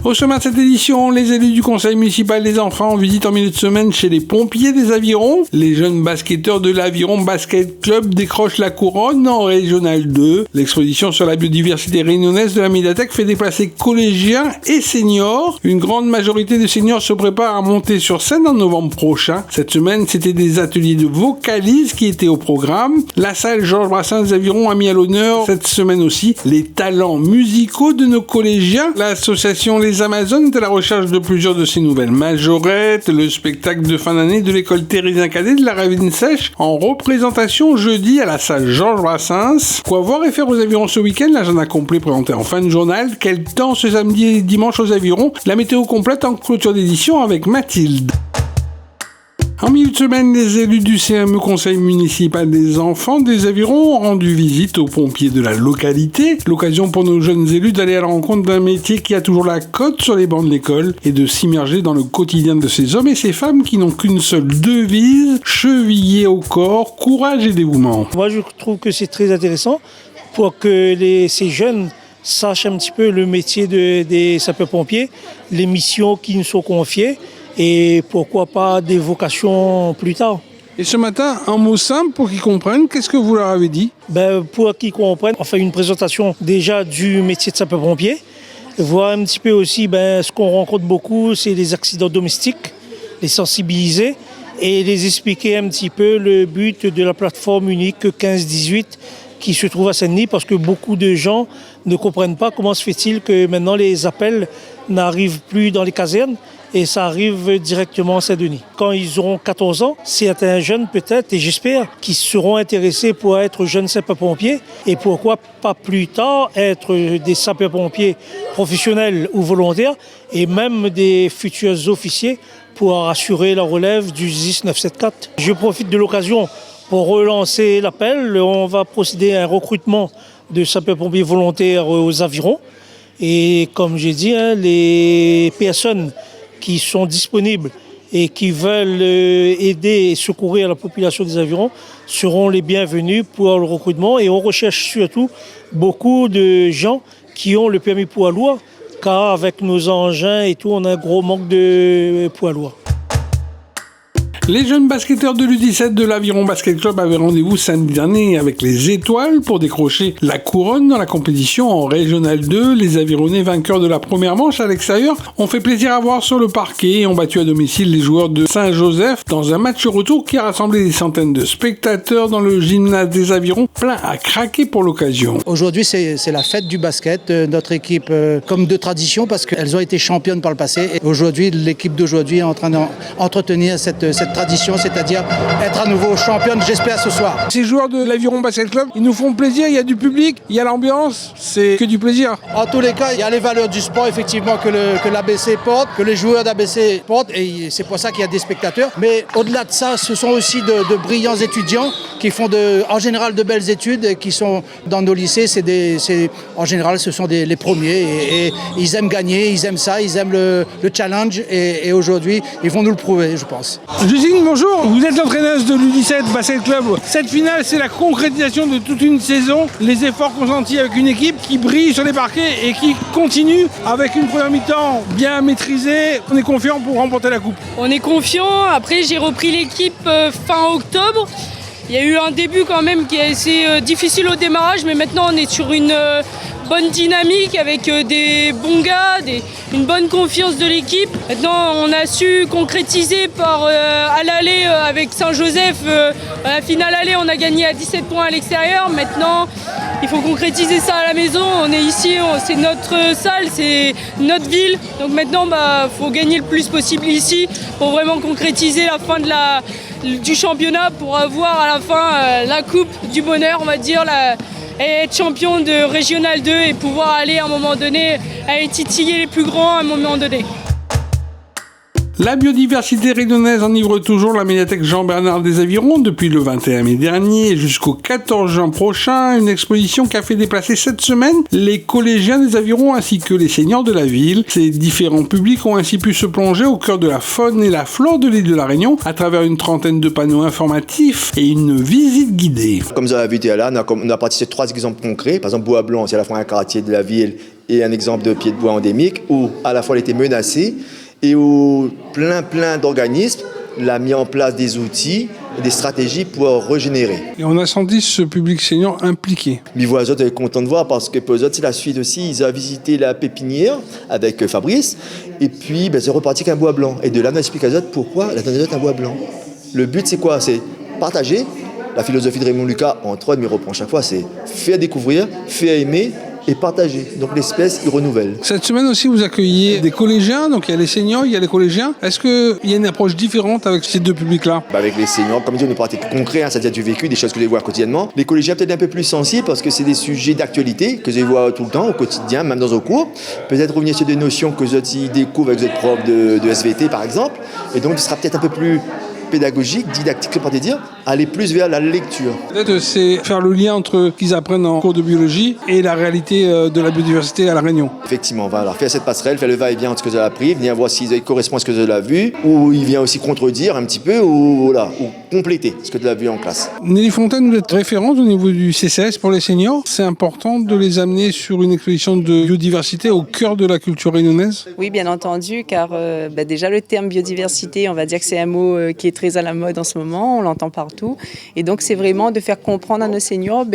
Au sommaire de cette édition, les élus du conseil municipal des enfants en visite en milieu de semaine chez les pompiers des Avirons. Les jeunes basketteurs de l'Aviron Basket Club décrochent la couronne en Régional 2. L'exposition sur la biodiversité réunionnaise de la médiathèque fait déplacer collégiens et seniors. Une grande majorité de seniors se préparent à monter sur scène en novembre prochain. Cette semaine, c'était des ateliers de vocalise qui étaient au programme. La salle Georges Brassens des Avirons a mis à l'honneur cette semaine aussi les talents musicaux de nos collégiens. L'association Les Amazones est à la recherche de plusieurs de ces nouvelles majorettes. Le spectacle de fin d'année de l'école Thérésien Cadet de la Ravine Sèche en représentation jeudi à la salle Georges Brassens. Quoi voir et faire aux Avirons ce week-end? L'agenda complet présenté en fin de journal. Quel temps ce samedi et dimanche aux Avirons? La météo complète en clôture d'édition avec Mathilde. En milieu de semaine, les élus du CME Conseil municipal des enfants des Avirons ont rendu visite aux pompiers de la localité. L'occasion pour nos jeunes élus d'aller à la rencontre d'un métier qui a toujours la cote sur les bancs de l'école et de s'immerger dans le quotidien de ces hommes et ces femmes qui n'ont qu'une seule devise, chevillée au corps, courage et dévouement. Moi, je trouve que c'est très intéressant pour que ces jeunes sachent un petit peu le métier des sapeurs-pompiers, les missions qui nous sont confiées, et pourquoi pas des vocations plus tard. Et ce matin, un mot simple pour qu'ils comprennent, qu'est-ce que vous leur avez dit? Pour qu'ils comprennent, on fait une présentation déjà du métier de sapeur-pompier, voir un petit peu aussi ce qu'on rencontre beaucoup, c'est les accidents domestiques, les sensibiliser et les expliquer un petit peu le but de la plateforme unique 15-18 qui se trouve à Saint-Denis, parce que beaucoup de gens ne comprennent pas comment se fait-il que maintenant les appels n'arrivent plus dans les casernes, et ça arrive directement à Saint-Denis. Quand ils auront 14 ans, certains jeunes peut-être, et j'espère, qui seront intéressés pour être jeunes sapeurs-pompiers, et pourquoi pas plus tard être des sapeurs-pompiers professionnels ou volontaires, et même des futurs officiers pour assurer la relève du SDIS 974. Je profite de l'occasion pour relancer l'appel. On va procéder à un recrutement de sapeurs-pompiers volontaires aux Avirons. Et comme j'ai dit, les personnes qui sont disponibles et qui veulent aider et secourir la population des Avirons seront les bienvenus pour le recrutement. Et on recherche surtout beaucoup de gens qui ont le permis poids lourd, car avec nos engins et tout, on a un gros manque de poids lourd. Les jeunes basketteurs de l'U17 de l'Aviron Basket Club avaient rendez-vous samedi dernier avec les Étoiles pour décrocher la couronne dans la compétition en Régional 2. Les Avironnais, vainqueurs de la première manche à l'extérieur, ont fait plaisir à voir sur le parquet et ont battu à domicile les joueurs de Saint-Joseph dans un match retour qui a rassemblé des centaines de spectateurs dans le gymnase des Avirons, plein à craquer pour l'occasion. Aujourd'hui, c'est la fête du basket. Notre équipe, comme de tradition, parce qu'elles ont été championnes par le passé. Et aujourd'hui, l'équipe d'aujourd'hui est en train d'entretenir cette tradition, c'est-à-dire être à nouveau championne, j'espère, ce soir. Ces joueurs de l'Aviron Basket Club, ils nous font plaisir, il y a du public, il y a l'ambiance, c'est que du plaisir. En tous les cas, il y a les valeurs du sport, effectivement, que l'ABC porte, que les joueurs d'ABC portent, et c'est pour ça qu'il y a des spectateurs. Mais au-delà de ça, ce sont aussi de brillants étudiants qui font en général de belles études et qui sont dans nos lycées. En général, ce sont les premiers et ils aiment gagner, ils aiment ça, ils aiment le challenge et aujourd'hui, ils vont nous le prouver, je pense. Justine, bonjour, vous êtes l'entraîneuse de l'U17 Basket Club. Cette finale, c'est la concrétisation de toute une saison, les efforts consentis avec une équipe qui brille sur les parquets et qui continue avec une première mi-temps bien maîtrisée. On est confiant pour remporter la coupe. On est confiant, après j'ai repris l'équipe fin octobre. Il y a eu un début quand même qui est assez difficile au démarrage, mais maintenant on est sur une bonne dynamique avec des bons gars, une bonne confiance de l'équipe. Maintenant on a su concrétiser à l'aller avec Saint-Joseph. À la finale aller, on a gagné à 17 points à l'extérieur. Maintenant il faut concrétiser ça à la maison. On est ici, c'est notre salle, c'est notre ville. Donc maintenant faut gagner le plus possible ici pour vraiment concrétiser la fin du championnat, pour avoir à la fin la coupe du bonheur, on va dire, et être champion de Régional 2 et pouvoir aller à un moment donné aller titiller les plus grands à un moment donné. La biodiversité réunionnaise enivre toujours la médiathèque Jean-Bernard des Avirons depuis le 21 mai dernier jusqu'au 14 juin prochain. Une exposition qui a fait déplacer cette semaine les collégiens des Avirons ainsi que les seniors de la ville. Ces différents publics ont ainsi pu se plonger au cœur de la faune et la flore de l'île de la Réunion à travers une trentaine de panneaux informatifs et une visite guidée. Comme vous avez vu là, on a participé de 3 exemples concrets. Par exemple, Bois Blanc, c'est à la fois un quartier de la ville et un exemple de pied de bois endémique où à la fois elle était menacée et où plein d'organismes l'ont mis en place des outils et des stratégies pour régénérer. Et on a senti ce public senior impliqué. Mais voilà, les autres étaient contents de voir parce que pour eux autres, c'est la suite aussi. Ils ont visité la pépinière avec Fabrice et puis c'est reparti qu'un bois blanc. Et de là, on explique aux autres pourquoi la tonne un bois blanc. Le but, c'est quoi? C'est partager. La philosophie de Raymond Lucas, entre autres, mais il reprend chaque fois, c'est faire découvrir, faire aimer et partager. Donc l'espèce, il renouvelle. Cette semaine aussi, vous accueillez des collégiens, donc il y a les seniors, il y a les collégiens. Est-ce qu'il y a une approche différente avec ces deux publics-là? Avec les seniors, comme je dis, on est pratique concret, c'est-à-dire du vécu, des choses que je vois quotidiennement. Les collégiens peut-être un peu plus sensibles parce que c'est des sujets d'actualité que je vois tout le temps, au quotidien, même dans un cours. Peut-être revenir sur des notions que ils découvrent avec votre prof de SVT, par exemple. Et donc, il sera peut-être un peu plus pédagogique, didactique, pour dire, aller plus vers la lecture. Peut-être c'est faire le lien entre ce qu'ils apprennent en cours de biologie et la réalité de la biodiversité à La Réunion. Effectivement, voilà, faire cette passerelle, faire le va-et-vient entre ce que vous avez appris, venir voir si ça correspond à ce que vous avez vu, ou il vient aussi contredire un petit peu, ou compléter ce que vous avez vu en classe. Nelly Fontaine, vous êtes référente au niveau du CCS pour les seniors. C'est important de les amener sur une exposition de biodiversité au cœur de la culture réunionnaise? Oui, bien entendu, car déjà le terme biodiversité, on va dire que c'est un mot qui est très à la mode en ce moment, on l'entend partout. Et donc c'est vraiment de faire comprendre à nos seniors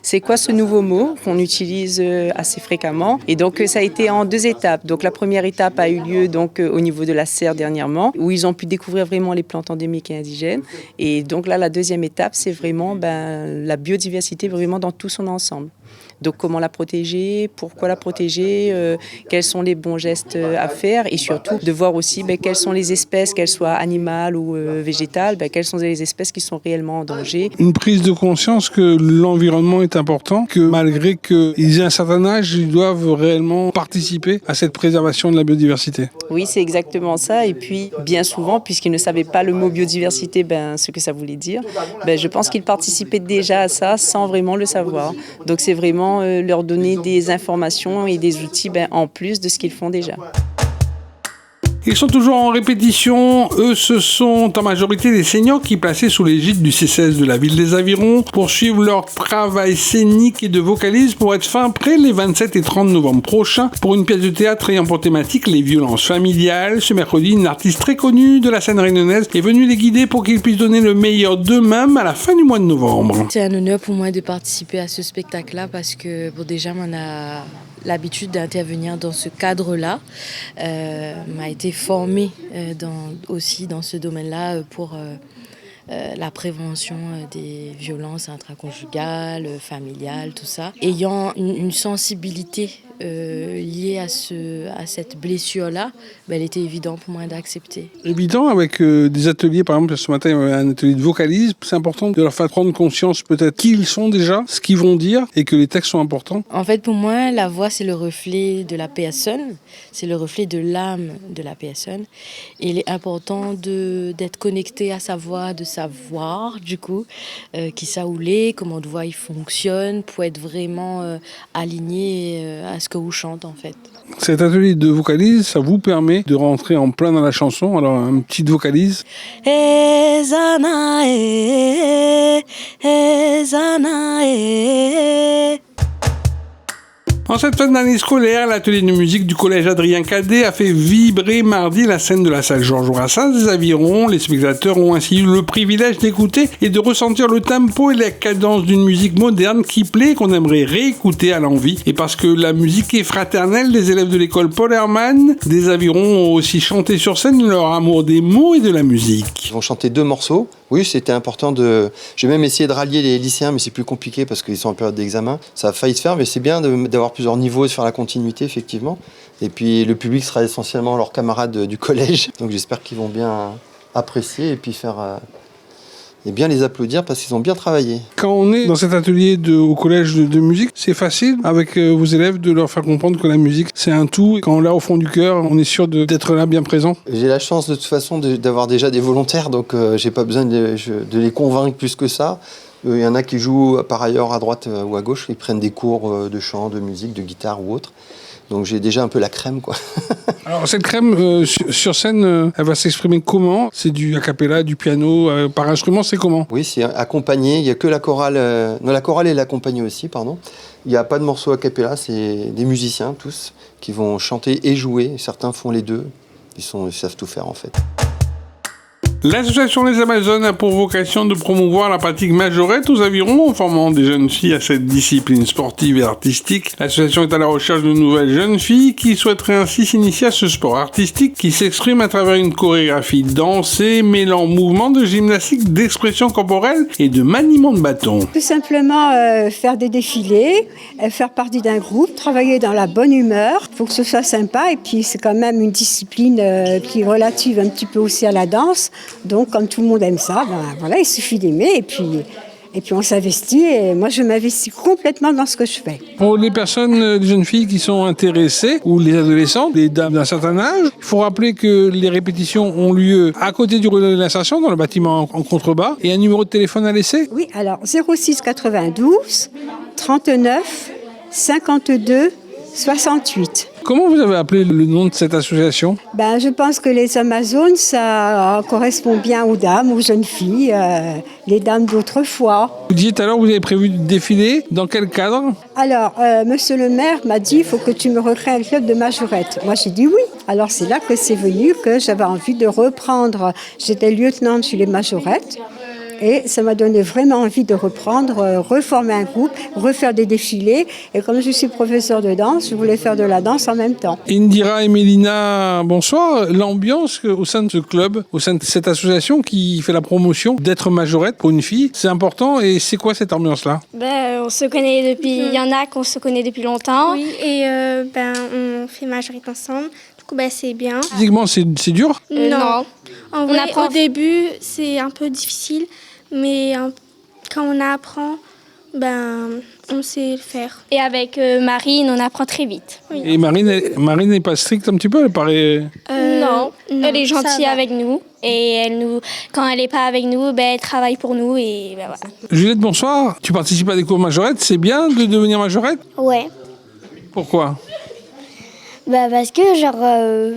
c'est quoi ce nouveau mot qu'on utilise assez fréquemment. Et donc ça a été en 2 étapes. Donc la première étape a eu lieu donc au niveau de la serre dernièrement, où ils ont pu découvrir vraiment les plantes endémiques et indigènes. Et donc là, la deuxième étape, c'est vraiment la biodiversité vraiment dans tout son ensemble. Donc comment la protéger, pourquoi la protéger, quels sont les bons gestes à faire et surtout de voir aussi quelles sont les espèces, qu'elles soient animales ou végétales, quelles sont les espèces qui sont réellement en danger. Une prise de conscience que l'environnement est important, que malgré qu'ils aient un certain âge, ils doivent réellement participer à cette préservation de la biodiversité. Oui, c'est exactement ça. Et puis bien souvent, puisqu'ils ne savaient pas le mot biodiversité, ce que ça voulait dire, je pense qu'ils participaient déjà à ça sans vraiment le savoir. Donc c'est vraiment leur donner des informations et des outils en plus de ce qu'ils font déjà. Ils sont toujours en répétition. Eux, ce sont en majorité des seniors qui, placés sous l'égide du CCS de la ville des Avirons, poursuivent leur travail scénique et de vocalise pour être fin prêt les 27 et 30 novembre prochains pour une pièce de théâtre ayant pour thématique les violences familiales. Ce mercredi, une artiste très connue de la scène réunionnaise est venue les guider pour qu'ils puissent donner le meilleur d'eux-mêmes à la fin du mois de novembre. C'est un honneur pour moi de participer à ce spectacle-là parce que déjà, on a l'habitude d'intervenir dans ce cadre-là. M'a été formée aussi dans ce domaine-là pour la prévention des violences intraconjugales, familiales, tout ça. Ayant une sensibilité liée à cette blessure-là, il était évident pour moi d'accepter. Évident avec des ateliers, par exemple ce matin il y avait un atelier de vocalise, c'est important de leur faire prendre conscience peut-être qui ils sont déjà, ce qu'ils vont dire et que les textes sont importants. En fait pour moi la voix c'est le reflet de la personne, c'est le reflet de l'âme de la personne et il est important d'être connecté à sa voix, de savoir du coup qui ça ou l'est, comment votre voix il fonctionne pour être vraiment aligné à ce que vous chantez en fait. Cet atelier de vocalise, ça vous permet de rentrer en plein dans la chanson. Alors, une petite vocalise. En cette fin d'année scolaire, l'atelier de musique du collège Adrien Cadet a fait vibrer mardi la scène de la salle Georges Brassens des Avirons. Les spectateurs ont ainsi eu le privilège d'écouter et de ressentir le tempo et la cadence d'une musique moderne qui plaît et qu'on aimerait réécouter à l'envi. Et parce que la musique est fraternelle, les élèves de l'école Paul Hermann des Avirons ont aussi chanté sur scène leur amour des mots et de la musique. Ils vont chanter 2 morceaux. Oui, c'était important J'ai même essayé de rallier les lycéens, mais c'est plus compliqué parce qu'ils sont en période d'examen. Ça a failli se faire, mais c'est bien d'avoir plusieurs niveaux et de faire la continuité, effectivement. Et puis, le public sera essentiellement leurs camarades du collège. Donc, j'espère qu'ils vont bien apprécier et puis faire et bien les applaudir parce qu'ils ont bien travaillé. Quand on est dans cet atelier au collège de musique, c'est facile avec vos élèves de leur faire comprendre que la musique, c'est un tout. Et quand on l'a au fond du cœur, on est sûr d'être là bien présent. J'ai la chance de toute façon d'avoir déjà des volontaires, donc j'ai pas besoin de les convaincre plus que ça. Il y en a qui jouent par ailleurs à droite ou à gauche, ils prennent des cours de chant, de musique, de guitare ou autre. Donc j'ai déjà un peu la crème, quoi. Alors cette crème sur scène, elle va s'exprimer comment? C'est du a cappella, du piano, par instrument, c'est comment? Oui, c'est accompagné, il n'y a que la chorale, non, la chorale est l'accompagnée aussi, pardon. Il n'y a pas de morceau a cappella, c'est des musiciens tous qui vont chanter et jouer. Certains font les deux, ils savent tout faire en fait. L'association Les Amazones a pour vocation de promouvoir la pratique majorette aux avirons en formant des jeunes filles à cette discipline sportive et artistique. L'association est à la recherche de nouvelles jeunes filles qui souhaiteraient ainsi s'initier à ce sport artistique qui s'exprime à travers une chorégraphie dansée mêlant mouvements de gymnastique, d'expression corporelle et de maniement de bâton. Tout simplement faire des défilés, faire partie d'un groupe, travailler dans la bonne humeur. Il faut que ce soit sympa et puis c'est quand même une discipline qui est relative un petit peu aussi à la danse. Donc, comme tout le monde aime ça, voilà, il suffit d'aimer et puis on s'investit. Et moi, je m'investis complètement dans ce que je fais. Pour les personnes, les jeunes filles qui sont intéressées, ou les adolescentes, les dames d'un certain âge, il faut rappeler que les répétitions ont lieu à côté du relais de l'insertion, dans le bâtiment en contrebas, et un numéro de téléphone à laisser. Oui, alors 06 92 39 52 68. Comment vous avez appelé le nom de cette association? Je pense que les Amazones, ça correspond bien aux dames, aux jeunes filles, les dames d'autrefois. Vous disiez tout à l'heure que vous avez prévu de défiler. Dans quel cadre? Alors, monsieur le maire m'a dit, il faut que tu me recrées un club de majorette. Moi, j'ai dit oui. Alors, c'est là que c'est venu que j'avais envie de reprendre. J'étais lieutenante sur les majorettes. Et ça m'a donné vraiment envie de reprendre, reformer un groupe, refaire des défilés. Et comme je suis professeure de danse, je voulais faire de la danse en même temps. Indira et Mélina, bonsoir. L'ambiance au sein de ce club, au sein de cette association qui fait la promotion d'être majorette pour une fille, c'est important. Et c'est quoi cette ambiance-là? On se connaît depuis... Il y en a qu'on se connaît depuis longtemps. Oui, et on fait majorette ensemble. Du coup, c'est bien. Physiquement, c'est dur? Non. En vrai, au début, c'est un peu difficile. Mais quand on apprend, on sait le faire. Et avec Marine, on apprend très vite. Oui. Et Marine n'est pas stricte un petit peu? Elle paraît... Non, elle est gentille avec nous. Et quand elle n'est pas avec nous, elle travaille pour nous. Et voilà. Juliette, bonsoir. Tu participes à des cours majorette. C'est bien de devenir majorette? Ouais. Pourquoi? Parce que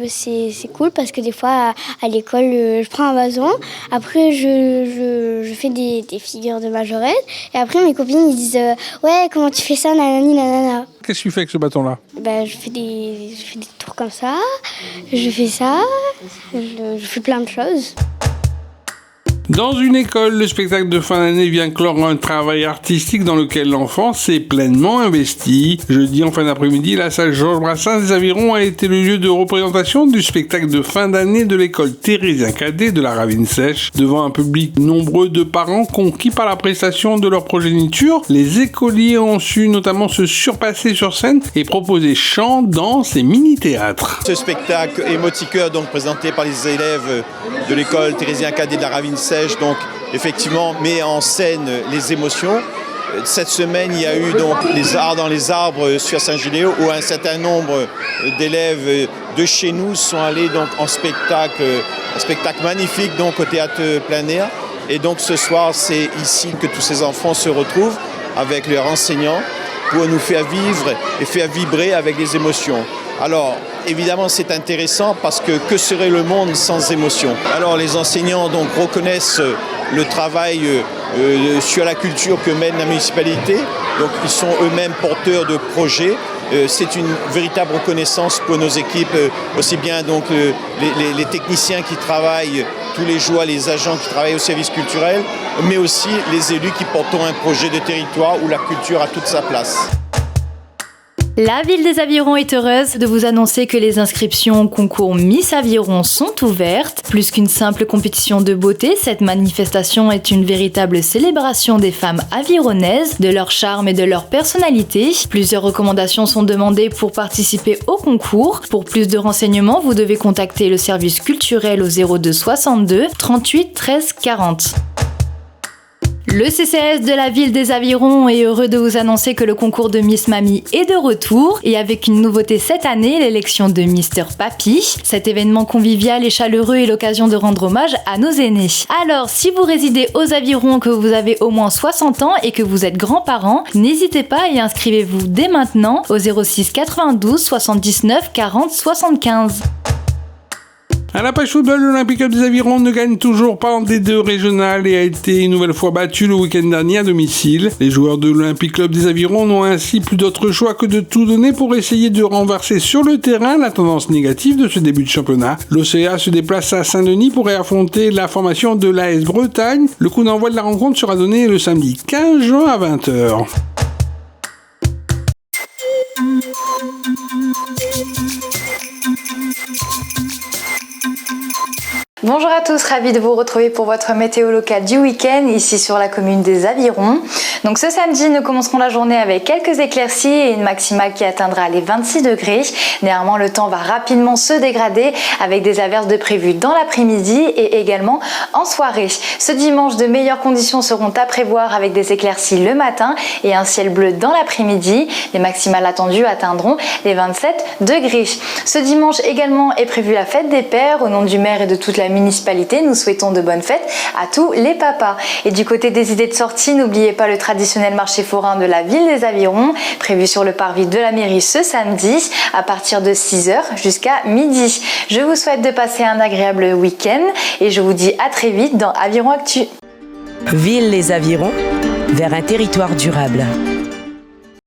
c'est cool parce que des fois à l'école je prends un bâton, après je fais des figures de majorette et après mes copines ils disent ouais comment tu fais ça nanani nanana. Qu'est-ce que tu fais avec ce bâton-là? Je fais des tours comme ça, je fais ça, je fais plein de choses. Dans une école, le spectacle de fin d'année vient clore un travail artistique dans lequel l'enfant s'est pleinement investi. Jeudi en fin d'après-midi, la salle Georges Brassens des Avirons a été le lieu de représentation du spectacle de fin d'année de l'école Thérésien Cadet de la Ravine Sèche. Devant un public nombreux de parents conquis par la prestation de leur progéniture, les écoliers ont su notamment se surpasser sur scène et proposer chant, danse et mini-théâtre. Ce spectacle émoticœur donc présenté par les élèves de l'école Thérésien Cadet de la Ravine Sèche donc effectivement met en scène les émotions. Cette semaine, il y a eu donc les arts dans les arbres sur Saint-Giléo où un certain nombre d'élèves de chez nous sont allés donc en spectacle, un spectacle magnifique donc au théâtre plein air. Et donc ce soir, c'est ici que tous ces enfants se retrouvent avec leurs enseignants pour nous faire vivre et faire vibrer avec les émotions. Alors, évidemment, c'est intéressant parce que serait le monde sans émotion? Alors, les enseignants donc reconnaissent le travail sur la culture que mène la municipalité. Donc, ils sont eux-mêmes porteurs de projets. C'est une véritable reconnaissance pour nos équipes, aussi bien donc les techniciens qui travaillent tous les jours, les agents qui travaillent au service culturel, mais aussi les élus qui portent un projet de territoire où la culture a toute sa place. La ville des Avirons est heureuse de vous annoncer que les inscriptions au concours Miss Aviron sont ouvertes. Plus qu'une simple compétition de beauté, cette manifestation est une véritable célébration des femmes avironnaises, de leur charme et de leur personnalité. Plusieurs recommandations sont demandées pour participer au concours. Pour plus de renseignements, vous devez contacter le service culturel au 02 62 38 13 40. Le CCAS de la ville des Avirons est heureux de vous annoncer que le concours de Miss Mamie est de retour et avec une nouveauté cette année, l'élection de Mister Papy. Cet événement convivial et chaleureux est l'occasion de rendre hommage à nos aînés. Alors, si vous résidez aux Avirons, que vous avez au moins 60 ans et que vous êtes grands-parents, n'hésitez pas et inscrivez-vous dès maintenant au 06 92 79 40 75. À la page football, l'Olympique Club des Avirons ne gagne toujours pas en D2 régional et a été une nouvelle fois battu le week-end dernier à domicile. Les joueurs de l'Olympique Club des Avirons n'ont ainsi plus d'autre choix que de tout donner pour essayer de renverser sur le terrain la tendance négative de ce début de championnat. L'OCA se déplace à Saint-Denis pour affronter la formation de l'AS Bretagne. Le coup d'envoi de la rencontre sera donné le samedi 15 juin à 20h. Bonjour à tous, ravi de vous retrouver pour votre météo locale du week-end ici sur la commune des Avirons. Donc ce samedi, nous commencerons la journée avec quelques éclaircies et une maximale qui atteindra les 26 degrés. Néanmoins, le temps va rapidement se dégrader avec des averses de prévues dans l'après-midi et également en soirée. Ce dimanche, de meilleures conditions seront à prévoir avec des éclaircies le matin et un ciel bleu dans l'après-midi. Les maximales attendues atteindront les 27 degrés. Ce dimanche également est prévue la fête des pères. Au nom du maire et de toute la municipalité, nous souhaitons de bonnes fêtes à tous les papas. Et du côté des idées de sortie, n'oubliez pas le traditionnel marché forain de la ville des Avirons, prévu sur le parvis de la mairie ce samedi, à partir de 6h jusqu'à midi. Je vous souhaite de passer un agréable week-end et je vous dis à très vite dans Aviron Actu. Ville les Avirons, vers un territoire durable.